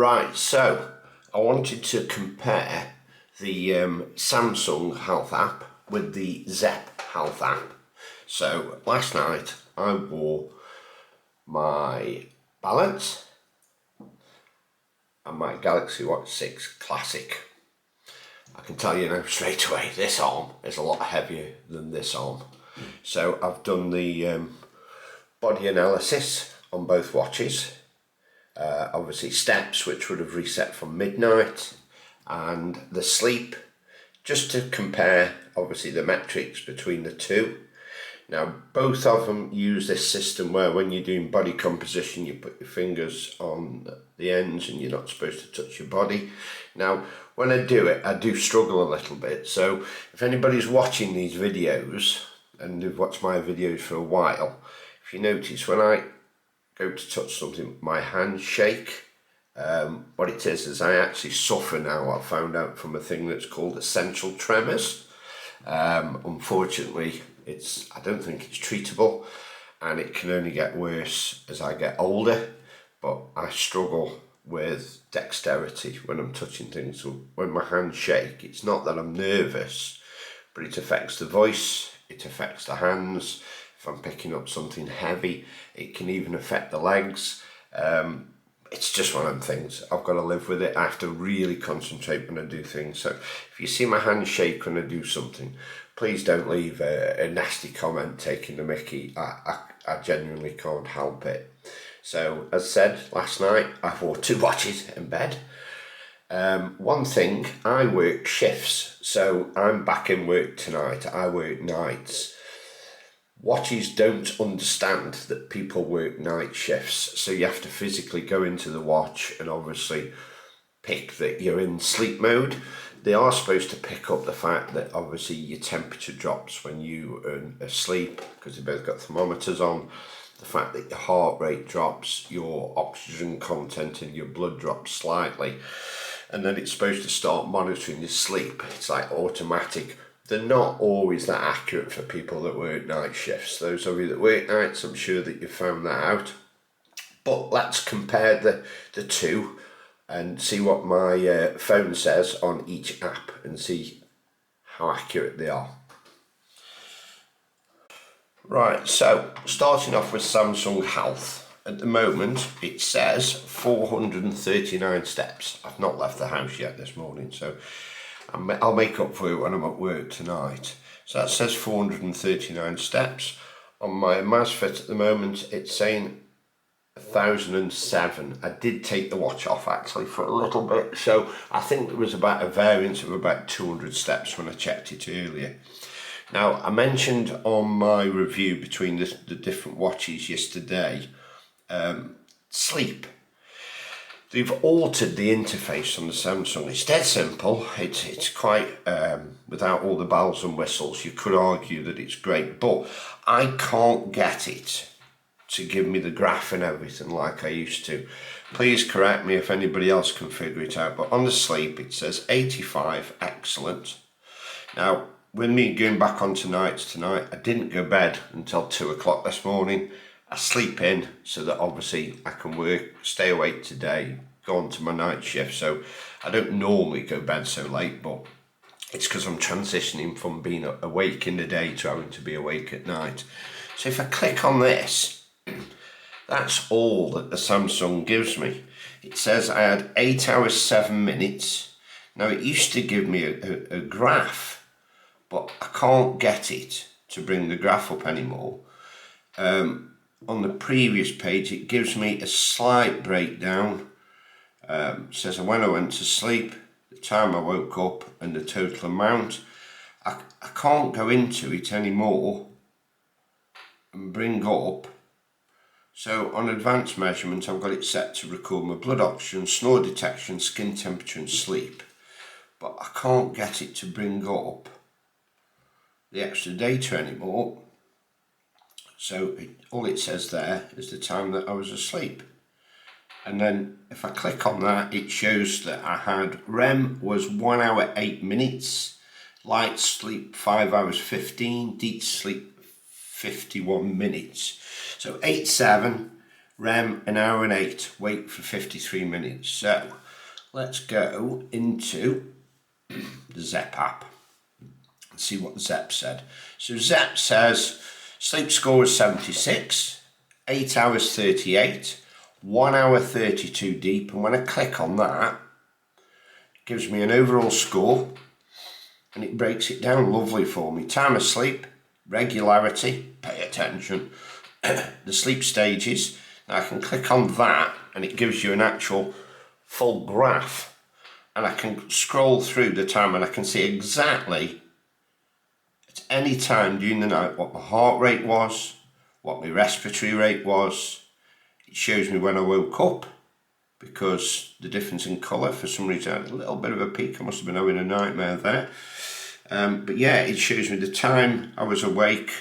Right, so I wanted to compare the Samsung Health app with the Zepp Health app. So last night I wore my Balance and my Galaxy Watch 6 Classic. I can tell you now straight away, this arm is a lot heavier than this arm. So I've done the body analysis on both watches. Obviously steps, which would have reset from midnight, and the sleep, just to compare obviously the metrics between the two. Now both of them use this system where when you're doing body composition you put your fingers on the ends and you're not supposed to touch your body. Now when I do it, I do struggle a little bit, so if anybody's watching these videos and they've watched my videos for a while, if you notice when I go to touch something, my hands shake. What it is I actually suffer now, I've found out, from a thing that's called essential tremors. Unfortunately, I don't think it's treatable, and it can only get worse as I get older, but I struggle with dexterity when I'm touching things. So when my hands shake, it's not that I'm nervous, but it affects the voice, it affects the hands. If I'm picking up something heavy, it can even affect the legs. It's just one of them things. I've got to live with it. I have to really concentrate when I do things. So if you see my hands shake when I do something, please don't leave a nasty comment taking the mickey. I genuinely can't help it. So as I said, last night I wore two watches in bed. One thing, I work shifts, so I'm back in work tonight. I work nights. Watches don't understand that people work night shifts, so you have to physically go into the watch and obviously pick that you're in sleep mode. They are supposed to pick up the fact that obviously your temperature drops when you are asleep, because they both got thermometers on. The fact that your heart rate drops, your oxygen content in your blood drops slightly, and then it's supposed to start monitoring your sleep. It's like automatic. They're not always that accurate for people that work night shifts. Those of you that work nights, I'm sure that you've found that out. But let's compare the two and see what my phone says on each app and see how accurate they are. Right, so starting off with Samsung Health. At the moment it says 439 steps. I've not left the house yet this morning, so I'll make up for it when I'm at work tonight. So that says 439 steps. On my Amazfit at the moment it's saying 1,007. I did take the watch off actually for a little bit, so I think there was about a variance of about 200 steps when I checked it earlier. Now I mentioned on my review between the different watches yesterday, sleep. They've altered the interface on the Samsung. It's dead simple. It's quite, without all the bells and whistles, you could argue that it's great, but I can't get it to give me the graph and everything like I used to. Please correct me if anybody else can figure it out, but on the sleep it says 85, excellent. Now, with me going back on tonight, I didn't go to bed until 2 o'clock this morning. I sleep in so that obviously I can work, stay awake today, go on to my night shift. So I don't normally go to bed so late, but it's because I'm transitioning from being awake in the day to having to be awake at night. So if I click on this, that's all that the Samsung gives me. It says I had 8 hours 7 minutes. Now it used to give me a graph, but I can't get it to bring the graph up anymore. On the previous page it gives me a slight breakdown. It says when I went to sleep, the time I woke up, and the total amount. I can't go into it anymore and bring up. So on advanced measurement I've got it set to record my blood oxygen, snore detection, skin temperature and sleep, but I can't get it to bring up the extra data anymore. So all it says there is the time that I was asleep. And then if I click on that, it shows that I had REM was 1 hour 8 minutes, light sleep 5 hours 15, deep sleep 51 minutes. So 8-7 REM, an hour and 8, wait for 53 minutes. So let's go into the Zepp app and see what Zepp said. So Zepp says sleep score is 76, 8 hours 38, 1 hour 32 deep, and when I click on that, it gives me an overall score and it breaks it down lovely for me. Time of sleep, regularity, pay attention, the sleep stages. Now I can click on that and it gives you an actual full graph, and I can scroll through the time and I can see exactly at any time during the night what my heart rate was, what my respiratory rate was. It shows me when I woke up, because the difference in colour, for some reason I had a little bit of a peak. I must have been having a nightmare there. But yeah, it shows me the time I was awake,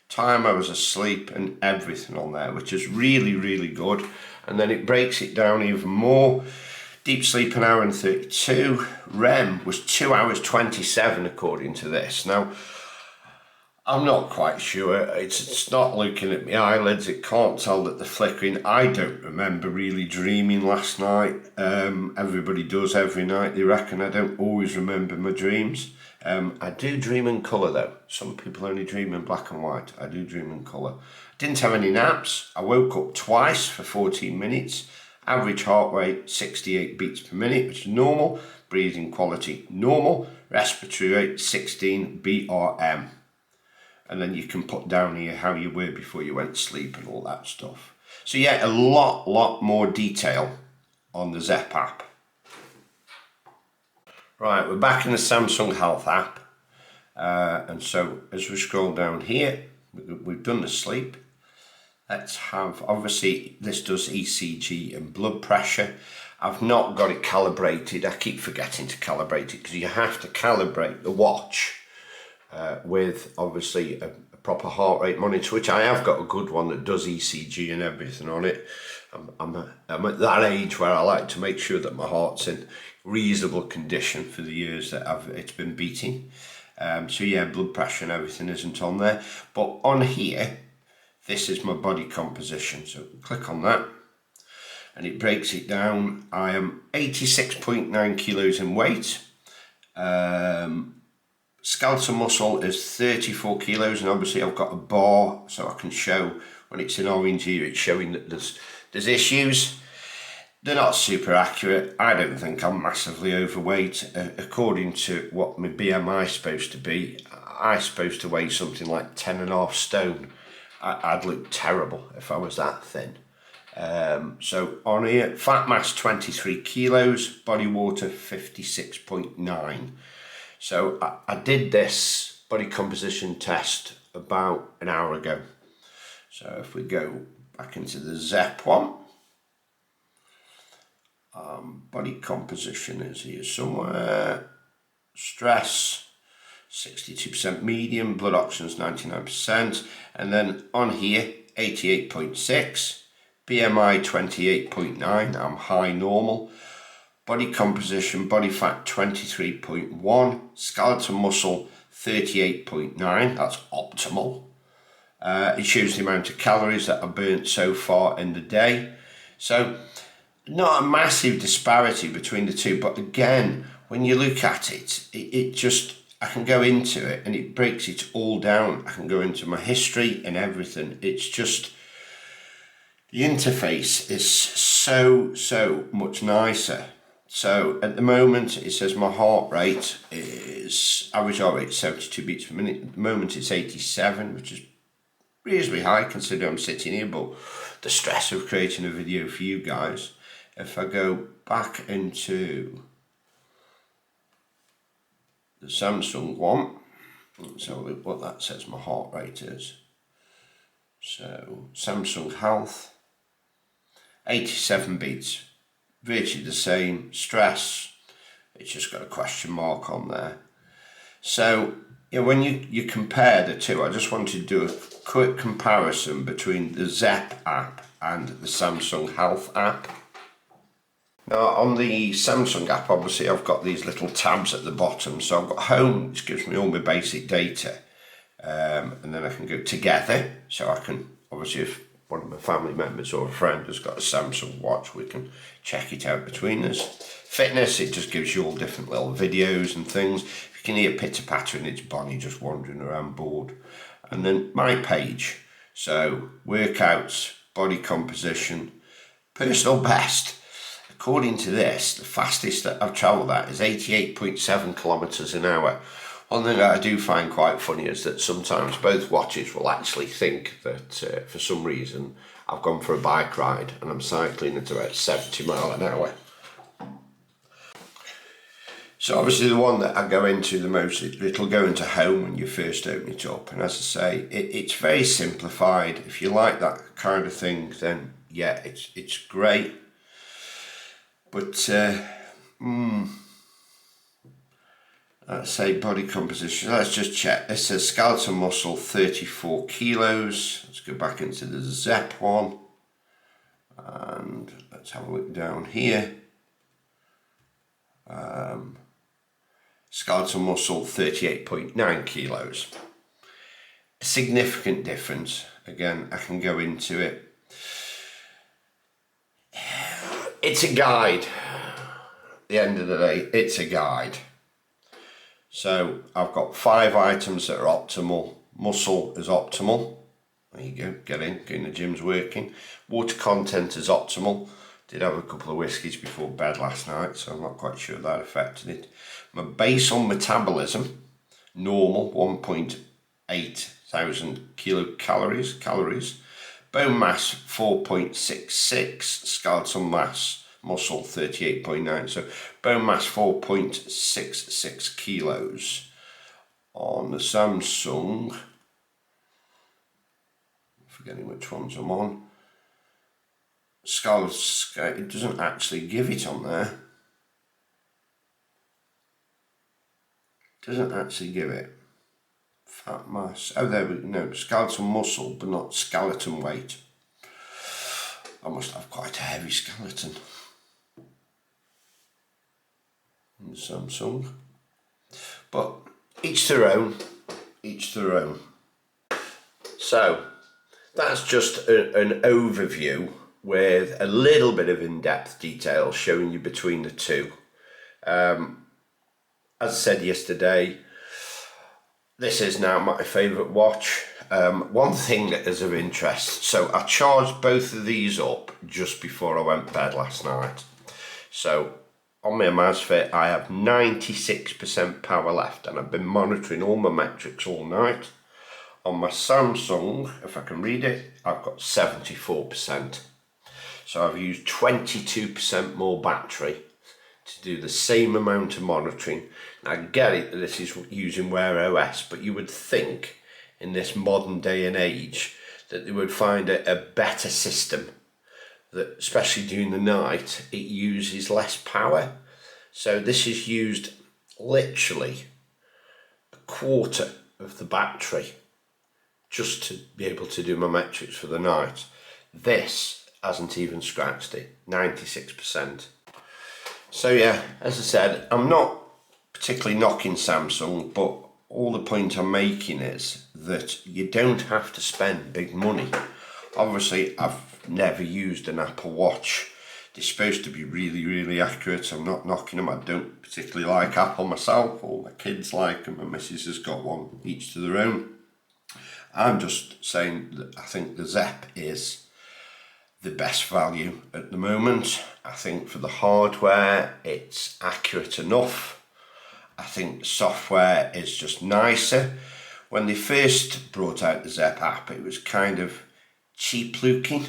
time I was asleep, and everything on there, which is really, really good. And then it breaks it down even more. Deep sleep, an hour and 32. REM was 2 hours 27 according to this. Now, I'm not quite sure. It's not looking at my eyelids. It can't tell that they're flickering. I don't remember really dreaming last night. Everybody does every night, they reckon. I don't always remember my dreams. I do dream in colour though. Some people only dream in black and white. I do dream in colour. Didn't have any naps. I woke up twice for 14 minutes. Average heart rate 68 beats per minute, which is normal. Breathing quality normal. Respiratory rate 16 BRM. And then you can put down here how you were before you went to sleep and all that stuff. So yeah, a lot more detail on the Zepp app. Right, we're back in the Samsung Health app. And so as we scroll down here, we've done the sleep. Let's have, obviously this does ECG and blood pressure. I've not got it calibrated. I keep forgetting to calibrate it because you have to calibrate the watch with obviously a proper heart rate monitor, which I have got a good one that does ECG and everything on it. I'm at that age where I like to make sure that my heart's in reasonable condition for the years that it's been beating. So yeah, blood pressure and everything isn't on there. But on here, this is my body composition. So click on that and it breaks it down. I am 86.9 kilos in weight. Skeletal muscle is 34 kilos, and obviously I've got a bar so I can show when it's in orange here, it's showing that there's issues. They're not super accurate. I don't think I'm massively overweight. According to what my BMI is supposed to be, I'm supposed to weigh something like 10.5 stone. I'd look terrible if I was that thin. So on here, fat mass 23 kilos, body water 56.9. So I did this body composition test about an hour ago. So if we go back into the Zepp one, body composition is here somewhere. Stress 62% medium, blood oxygen is 99%, and then on here 88.6, BMI 28.9, I'm high normal. Body composition, body fat 23.1, skeletal muscle 38.9, that's optimal. It shows the amount of calories that are burnt so far in the day. So not a massive disparity between the two, but again, when you look at it, it just, I can go into it and it breaks it all down. I can go into my history and everything. It's just, the interface is so much nicer. So at the moment it says my heart rate is, average heart rate 72 beats per minute. At the moment it's 87, which is reasonably high considering I'm sitting here, but the stress of creating a video for you guys. If I go back into the Samsung one, let's have a look what that says my heart rate is. So Samsung Health, 87 beats. Virtually the same. Stress, it's just got a question mark on there. So when you compare the two, I just wanted to do a quick comparison between the Zepp app and the Samsung Health app. Now on the Samsung app, obviously I've got these little tabs at the bottom. So I've got home, which gives me all my basic data, and then I can go together. So I can, obviously if one of my family members or a friend has got a Samsung watch, we can check it out between us. Fitness, it just gives you all different little videos and things. You can hear pitter patter and it's Bonnie just wandering around bored. And then my page, so workouts, body composition, personal best. According to this, the fastest that I've travelled at is 88.7 kilometres an hour. One thing that I do find quite funny is that sometimes both watches will actually think that for some reason I've gone for a bike ride and I'm cycling at about 70 miles an hour. So obviously the one that I go into the most, it'll go into home when you first open it up. And as I say, it's very simplified. If you like that kind of thing, then yeah, it's great. But let's say body composition. Let's just check. This says skeletal muscle 34 kilos. Let's go back into the Zepp one. And let's have a look down here. Skeletal muscle 38.9 kilos. A significant difference. Again, I can go into it. It's a guide. At the end of the day, it's a guide. So I've got 5 items that are optimal. Muscle is optimal. There you go, get in the gym's working. Water content is optimal. Did have a couple of whiskies before bed last night, so I'm not quite sure that affected it. My basal metabolism, normal, 1.8 thousand kilocalories. Bone mass, 4.66. Skeletal mass, muscle, 38.9. So bone mass, 4.66 kilos. On the Samsung, forgetting which ones I'm on. It doesn't actually give it on there. Doesn't actually give it. Fat mass. Oh, there we go. No, skeletal muscle, but not skeleton weight. I must have quite a heavy skeleton. In Samsung. But each their own. Each their own. So, that's just an overview with a little bit of in-depth detail showing you between the two. As I said yesterday, this is now my favourite watch. One thing that is of interest, so I charged both of these up just before I went to bed last night. So on my Amazfit I have 96% power left and I've been monitoring all my metrics all night. On my Samsung, if I can read it, I've got 74%. So I've used 22% more battery to do the same amount of monitoring. Now, I get it that this is using Wear OS, but you would think in this modern day and age that they would find a better system that, especially during the night, it uses less power. So this is used literally a quarter of the battery just to be able to do my metrics for the night. This hasn't even scratched it, 96%. So yeah, as I said, I'm not particularly knocking Samsung, but all the point I'm making is that you don't have to spend big money. Obviously, I've never used an Apple Watch. They're supposed to be really, really accurate. I'm not knocking them. I don't particularly like Apple myself. All my kids like them. My missus has got one, each to their own. I'm just saying that I think the Zepp is the best value at the moment. I think for the hardware, it's accurate enough. I think the software is just nicer. When they first brought out the Zepp app, it was kind of cheap looking.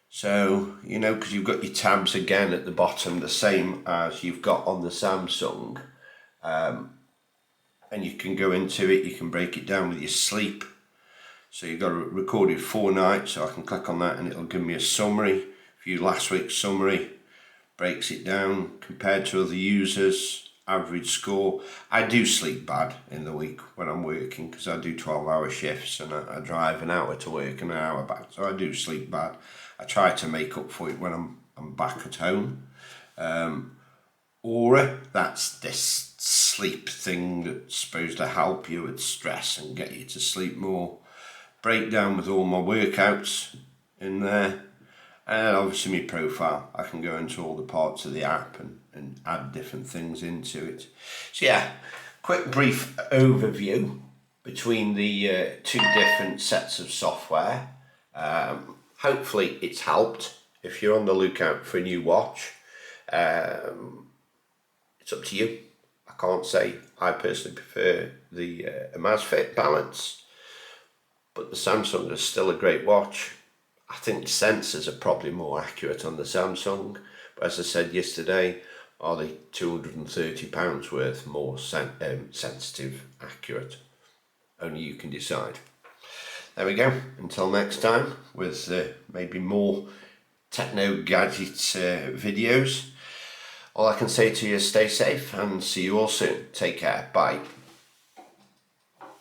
So, you know, because you've got your tabs again at the bottom, the same as you've got on the Samsung. And you can go into it, you can break it down with your sleep. So you've got to record it 4 nights, so I can click on that and it'll give me a summary. View last week's summary, breaks it down compared to other users, average score. I do sleep bad in the week when I'm working because I do 12-hour shifts and I drive an hour to work and an hour back, so I do sleep bad. I try to make up for it when I'm back at home. Aura, that's this sleep thing that's supposed to help you with stress and get you to sleep more. breakdown with all my workouts in there, and obviously my profile. I can go into all the parts of the app and add different things into it. So yeah, quick brief overview between the two different sets of software. Hopefully it's helped. If you're on the lookout for a new watch, it's up to you. I can't say. I personally prefer the Amazfit Balance, but the Samsung is still a great watch. I think the sensors are probably more accurate on the Samsung, but as I said yesterday, are they £230 worth more sensitive, accurate? Only you can decide. There we go. Until next time, with maybe more techno gadgets videos. All I can say to you is stay safe and see you all soon. Take care. Bye.